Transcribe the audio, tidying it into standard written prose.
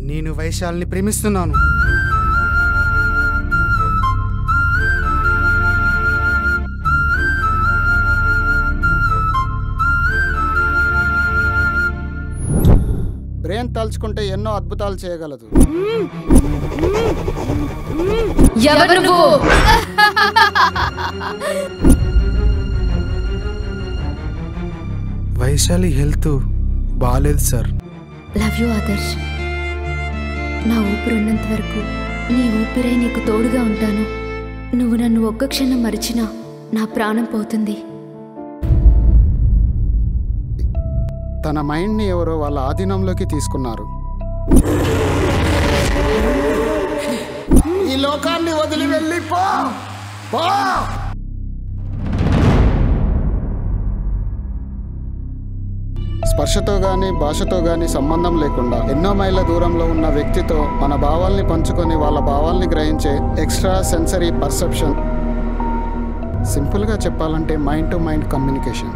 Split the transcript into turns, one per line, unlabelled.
నేను వైశాలిని ప్రేమిస్తున్నాను. బ్రెయిన్ తలుచుకుంటే ఎన్నో అద్భుతాలు చేయగలదు. వైశాలి హెల్త్ బాలేదు సార్.
Love you Adarsh. నా ఊపిరున్నంత వరకు నీ ఊపిరై నీకు తోడుగా ఉంటాను. నువ్వు నన్ను ఒక్క క్షణం మరిచినా నా ప్రాణం పోతుంది.
తన మైండ్ని ఎవరో వాళ్ళ ఆధీనంలోకి తీసుకున్నారు. ఈ లోకాన్ని వదిలి వెళ్ళిపో. స్పర్శతో గాని భాషతో గాని సంబంధం లేకుండా ఎన్నో మైళ్ళ దూరంలో ఉన్న వ్యక్తితో మన భావాల్ని పంచుకొని వాళ్ళ భావాల్ని గ్రహించే ఎక్స్ట్రా సెన్సరీ పర్సెప్షన్. సింపుల్గా చెప్పాలంటే మైండ్ టు మైండ్ కమ్యూనికేషన్.